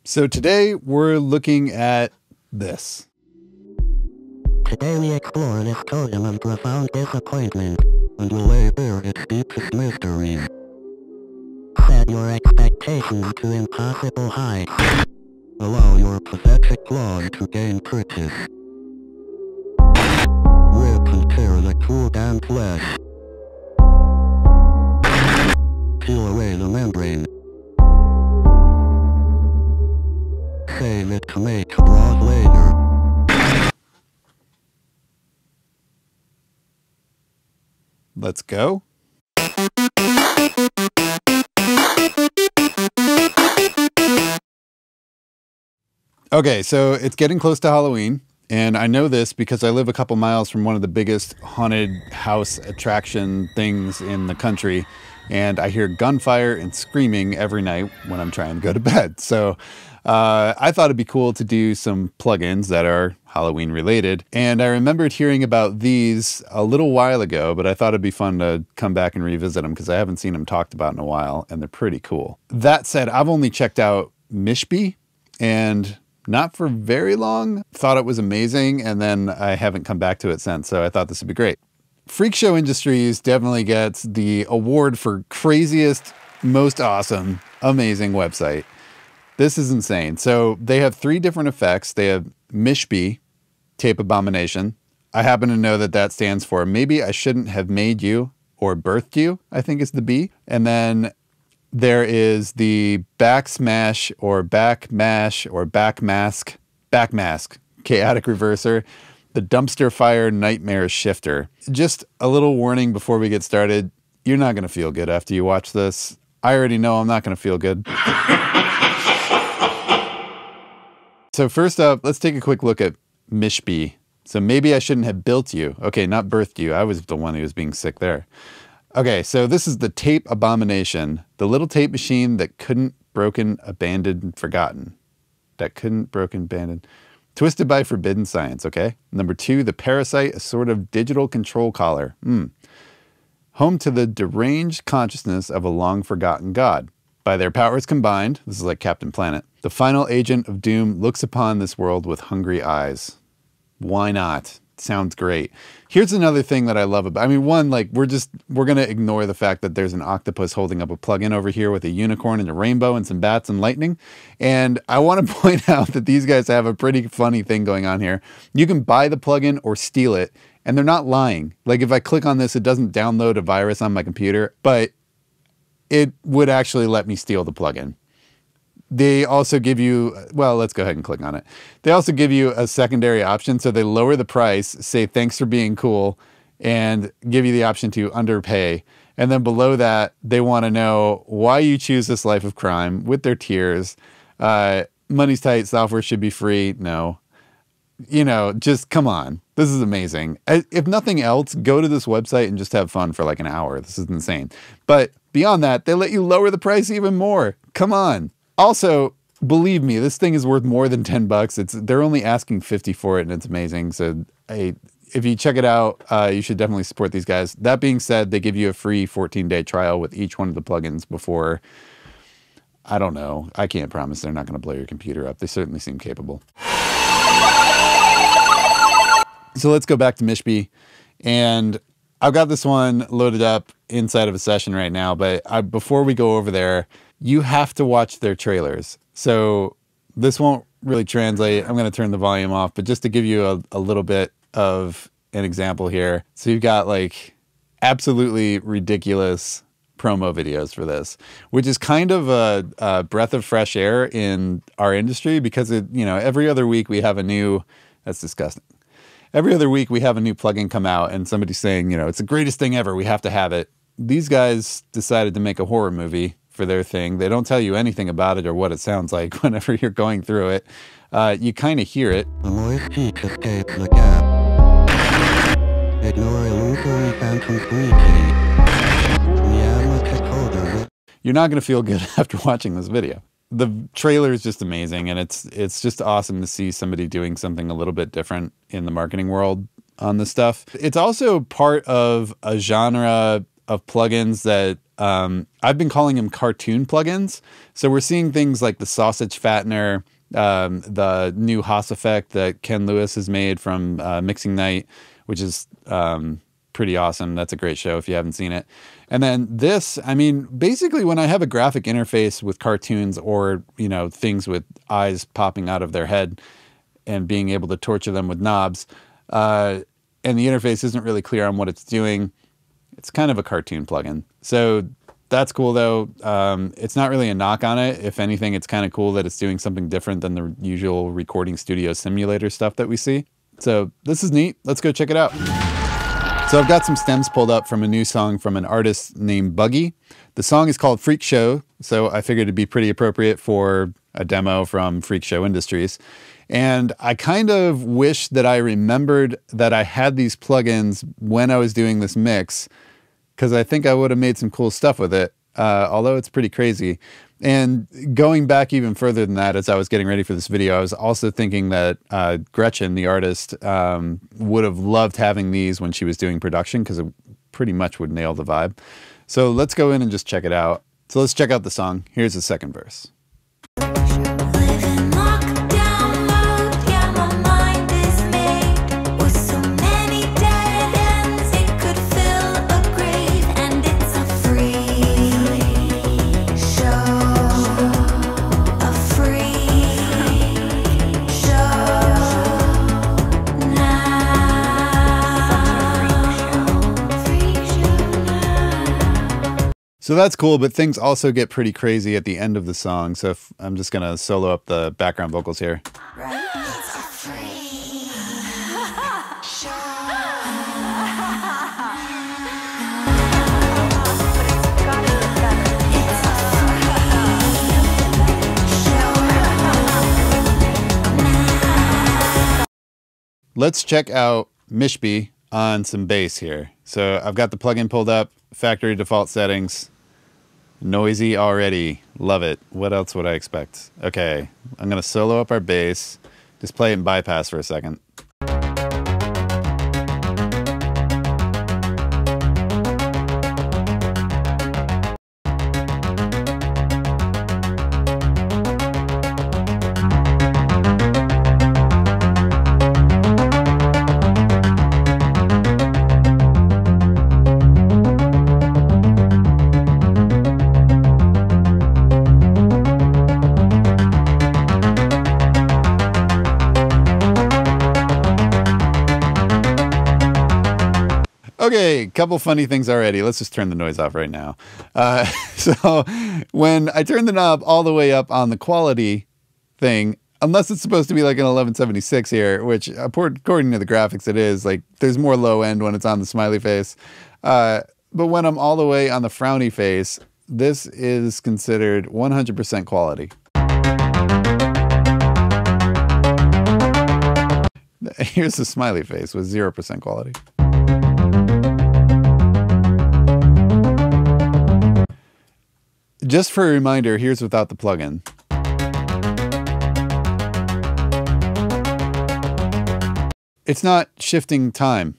So today we're looking at this. Today we explore this totem of profound disappointment and will lay bare its deepest mysteries. Set your expectations to impossible heights. Allow your pathetic claws to gain purchase. Rip and tear the cool damn flesh. Peel away the membrane. Save it to make a broth later. Let's go. Okay, so it's getting close to Halloween, and I know this because I live a couple miles from one of the biggest haunted house attraction things in the country, and I hear gunfire and screaming every night when I'm trying to go to bed. So I thought it'd be cool to do some plugins that are Halloween related, and I remembered hearing about these a little while ago, but I thought it'd be fun to come back and revisit them because I haven't seen them talked about in a while, and they're pretty cool. That said, I've only checked out MISHBY, and not for very long. Thought it was amazing, and then I haven't come back to it since, so I thought this would be great. Freakshow Industries definitely gets the award for craziest, most awesome, amazing website. This is insane. So they have 3 different effects. They have MISHBY, Tape Abomination. I happen to know that that stands for Maybe I Shouldn't Have Made You or Birthed You, I think is the B. And then there is the backsmash or backmash or backmask, chaotic reverser, the dumpster fire nightmare shifter. Just a little warning before we get started. You're not going to feel good after you watch this. I already know I'm not going to feel good. So first up, let's take a quick look at MISHBY. So Maybe I Shouldn't Have Built You. Okay, not birthed you. I was the one who was being sick there. Okay, so this is the Tape Abomination, the little tape machine that couldn't, broken, abandoned, and forgotten. That couldn't, broken, abandoned. Twisted by forbidden science, okay? Number 2, the Parasite, a sort of digital control collar. Home to the deranged consciousness of a long-forgotten god. By their powers combined, this is like Captain Planet, the final agent of doom looks upon this world with hungry eyes. Why not? Sounds great. Here's another thing that I love about, I mean, one, like we're going to ignore the fact that there's an octopus holding up a plugin over here with a unicorn and a rainbow and some bats and lightning. And I want to point out that these guys have a pretty funny thing going on here. You can buy the plugin or steal it, and they're not lying. Like if I click on this, it doesn't download a virus on my computer, but it would actually let me steal the plugin. They also give you, well, let's go ahead and click on it. They also give you a secondary option. So they lower the price, say, thanks for being cool, and give you the option to underpay. And then below that, they want to know why you choose this life of crime with their tiers. Money's tight, software should be free. No. You know, just come on. This is amazing. If nothing else, go to this website and just have fun for like an hour. This is insane. But beyond that, they let you lower the price even more. Come on. Also, believe me, this thing is worth more than $10. They're only asking $50 for it, and it's amazing. So if you check it out, you should definitely support these guys. That being said, they give you a free 14-day trial with each one of the plugins before, I don't know. I can't promise they're not going to blow your computer up. They certainly seem capable. So let's go back to MISHBY, and I've got this one loaded up inside of a session right now, but before we go over there, you have to watch their trailers. So this won't really translate. I'm going to turn the volume off, but just to give you a little bit of an example here. So you've got like absolutely ridiculous promo videos for this, which is kind of a breath of fresh air in our industry because every other week we have a new, that's disgusting. Every other week we have a new plugin come out and somebody's saying, it's the greatest thing ever. We have to have it. These guys decided to make a horror movie for their thing. They don't tell you anything about it or what it sounds like whenever you're going through it. You kind of hear it. The moist heat escapes the gap. Ignore illusory phantom screeching. You're not going to feel good after watching this video. The trailer is just amazing, and it's just awesome to see somebody doing something a little bit different in the marketing world on this stuff. It's also part of a genre of plugins that I've been calling them cartoon plugins. So we're seeing things like the sausage fattener, the new Haas effect that Ken Lewis has made from Mixing Night, which is pretty awesome. That's a great show if you haven't seen it. And then this, I mean, basically when I have a graphic interface with cartoons or, you know, things with eyes popping out of their head and being able to torture them with knobs, and the interface isn't really clear on what it's doing, it's kind of a cartoon plugin. So that's cool though. It's not really a knock on it. If anything, it's kind of cool that it's doing something different than the usual recording studio simulator stuff that we see. So this is neat. Let's go check it out. So I've got some stems pulled up from a new song from an artist named Buggy. The song is called Freakshow, so I figured it'd be pretty appropriate for a demo from Freakshow Industries. And I kind of wish that I remembered that I had these plugins when I was doing this mix, because I think I would have made some cool stuff with it, although it's pretty crazy. And going back even further than that, as I was getting ready for this video, I was also thinking that Gretchen, the artist, would have loved having these when she was doing production, because it pretty much would nail the vibe. So let's go in and just check it out. So let's check out the song. Here's the second verse. So that's cool, but things also get pretty crazy at the end of the song. So if, I'm just going to solo up the background vocals here. Let's check out MISHBY on some bass here. So I've got the plugin pulled up, factory default settings. Noisy already. Love it. What else would I expect? Okay, I'm going to solo up our bass. Just play it in bypass for a second. Okay, couple funny things already. Let's just turn the noise off right now. So when I turn the knob all the way up on the quality thing, unless it's supposed to be like an 1176 here, which according to the graphics it is, like there's more low end when it's on the smiley face. But when I'm all the way on the frowny face, this is considered 100% quality. Here's the smiley face with 0% quality. Just for a reminder, here's without the plugin. It's not shifting time.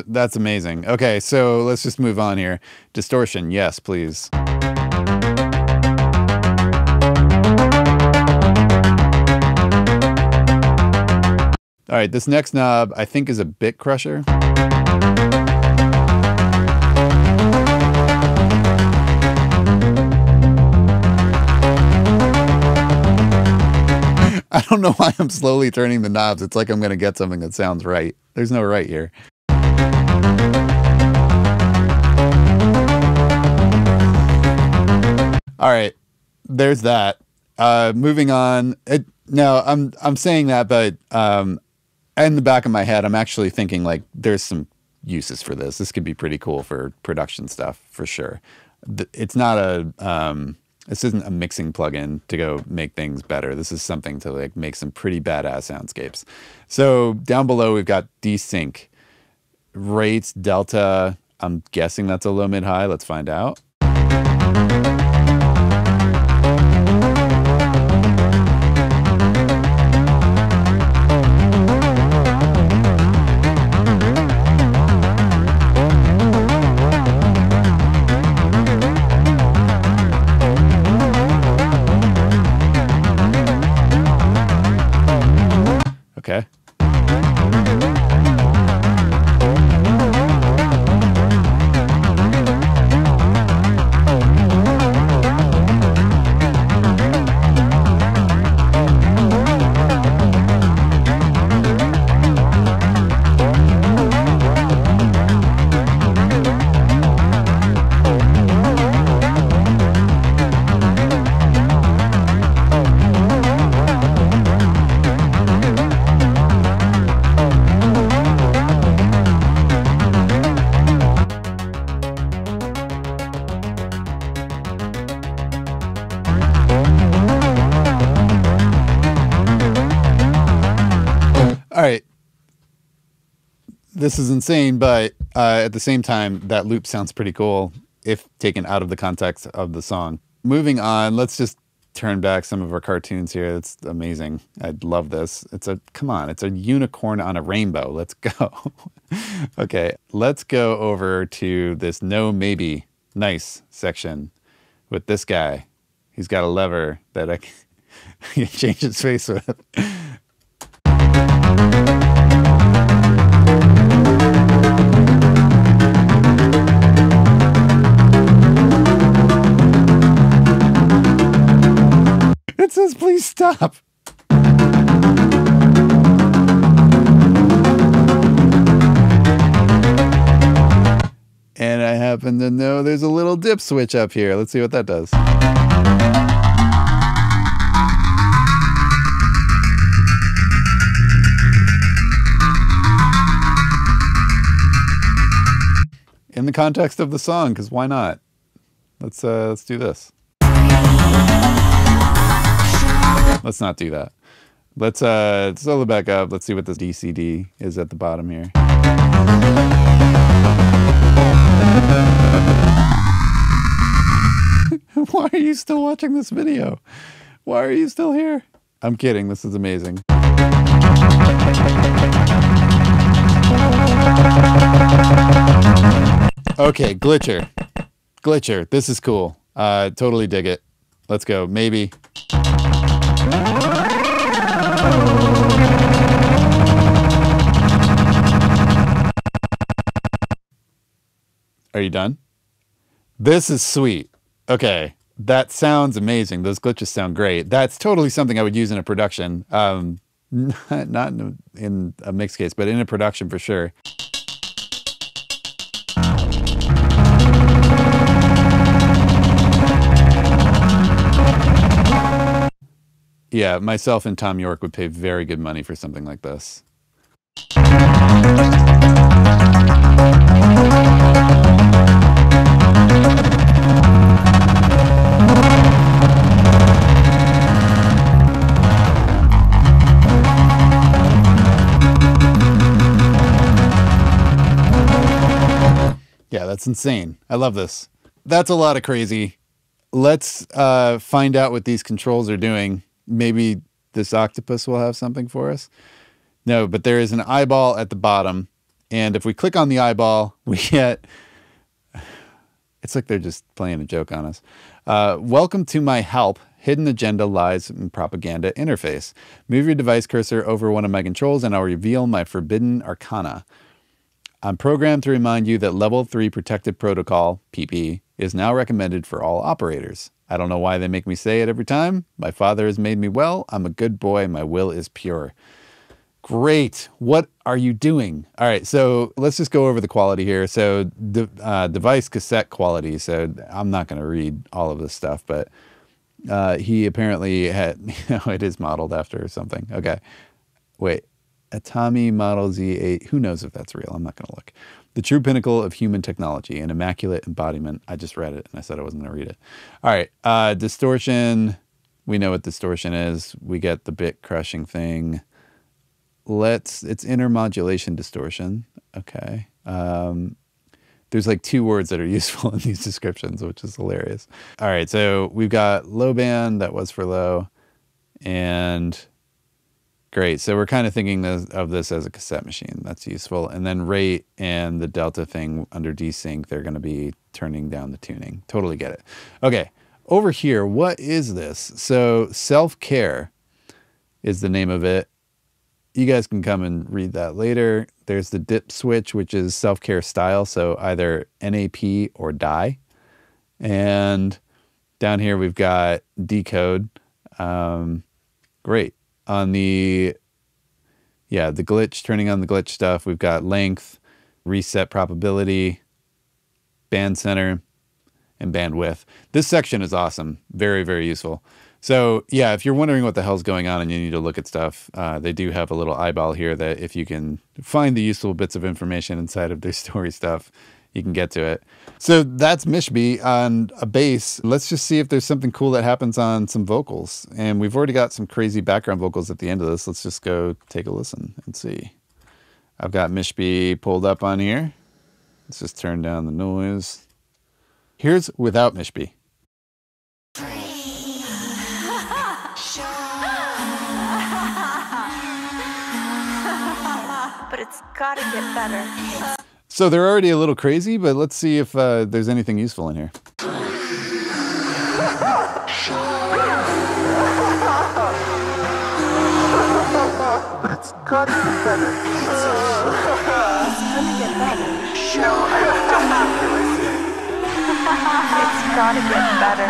That's amazing. Okay, so let's just move on here. Distortion, yes, please. All right, this next knob I think is a bit crusher. I don't know why I'm slowly turning the knobs. It's like I'm going to get something that sounds right. There's no right here. All right, there's that. Moving on. Now I'm saying that, but in the back of my head, I'm actually thinking like there's some uses for this. This could be pretty cool for production stuff for sure. It's not a this isn't a mixing plugin to go make things better. This is something to like make some pretty badass soundscapes. So down below we've got desync, rates, delta. I'm guessing that's a low, mid, high. Let's find out. this is insane, but at the same time, that loop sounds pretty cool if taken out of the context of the song. Moving on, let's just turn back some of our cartoons here. It's amazing. I love this. Come on, it's a unicorn on a rainbow. Let's go. Okay, let's go over to this no maybe nice section with this guy. He's got a lever that I can change his face with. It says, please stop. And I happen to know there's a little dip switch up here. Let's see what that does. In the context of the song, because why not? Let's do this. Let's not do that. Let's solo back up. Let's see what this DCD is at the bottom here. Why are you still watching this video? Why are you still here? I'm kidding. This is amazing. Okay, Glitcher. Glitcher. This is cool. Totally dig it. Let's go. Maybe. Are you done? This is sweet. Okay, that sounds amazing. Those glitches sound great. That's totally something I would use in a production. Not in a mixed case, but in a production for sure. Yeah, myself and Tom York would pay very good money for something like this. Yeah, that's insane. I love this. That's a lot of crazy. Let's find out what these controls are doing. Maybe this octopus will have something for us. No, but there is an eyeball at the bottom. And if we click on the eyeball, we get... It's like they're just playing a joke on us. Welcome to my help. Hidden agenda, lies, and propaganda interface. Move your device cursor over one of my controls and I'll reveal my forbidden arcana. I'm programmed to remind you that level 3 protected protocol, PP, is now recommended for all operators. I don't know why they make me say it every time. My father has made me well. I'm a good boy. My will is pure. Great. What are you doing? All right, so let's just go over the quality here. So device cassette quality. So I'm not going to read all of this stuff, but he apparently had, it is modeled after something. Okay, wait. Atami Model Z8. Who knows if that's real? I'm not going to look. The true pinnacle of human technology, an immaculate embodiment. I just read it and I said I wasn't going to read it. All right. Distortion. We know what distortion is. We get the bit crushing thing. It's intermodulation distortion. Okay. There's like 2 words that are useful in these descriptions, which is hilarious. All right. So we've got low band. That was for low. And great. So we're kind of thinking of this as a cassette machine. That's useful. And then rate and the delta thing under desync, they're going to be turning down the tuning. Totally get it. Okay. Over here, what is this? So self-care is the name of it. You guys can come and read that later. There's the dip switch, which is self-care style. So either NAP or die. And down here, we've got decode. Great. On the glitch, turning on the glitch stuff, we've got length, reset probability, band center, and bandwidth. This section is awesome. Very, very useful. So yeah, if you're wondering what the hell's going on and you need to look at stuff, they do have a little eyeball here that if you can find the useful bits of information inside of their story stuff, you can get to it. So that's MISHBY on a bass. Let's just see if there's something cool that happens on some vocals. And we've already got some crazy background vocals at the end of this. Let's just go take a listen and see. I've got Mishby pulled up on here. Let's just turn down the noise. Here's without Mishby. But it's gotta get better. So they're already a little crazy, but let's see if there's anything useful in here. But it's gotta get better. It's gonna get better. It's gotta get better.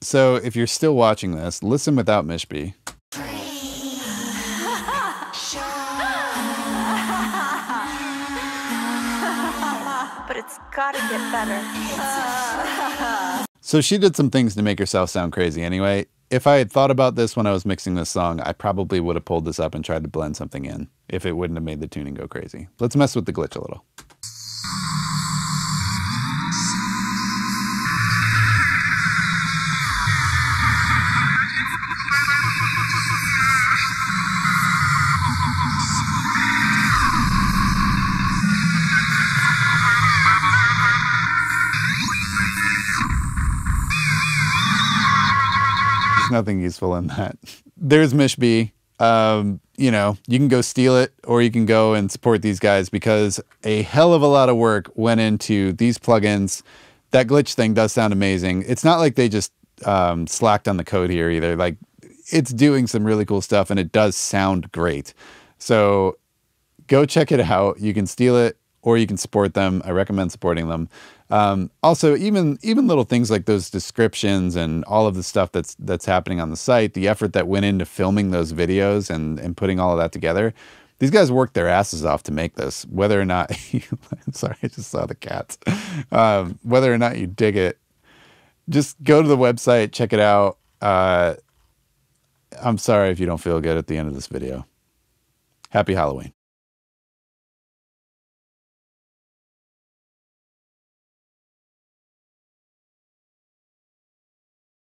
So if you're still watching this, listen without Mishby. But it's gotta get better. So she did some things to make herself sound crazy anyway. If I had thought about this when I was mixing this song, I probably would have pulled this up and tried to blend something in if it wouldn't have made the tuning go crazy. Let's mess with the glitch a little. Nothing useful in that. There's Mishby. You know, you can go steal it or you can go and support these guys because a hell of a lot of work went into these plugins. That glitch thing does sound amazing. It's not like they just slacked on the code here either. Like, it's doing some really cool stuff and it does sound great. So go check it out. You can steal it or you can support them. I recommend supporting them. Also, even little things like those descriptions and all of the stuff that's happening on the site, the effort that went into filming those videos and putting all of that together, these guys worked their asses off to make this. Whether or not, sorry, I just saw the cats. Whether or not you dig it, just go to the website, check it out. I'm sorry if you don't feel good at the end of this video. Happy Halloween.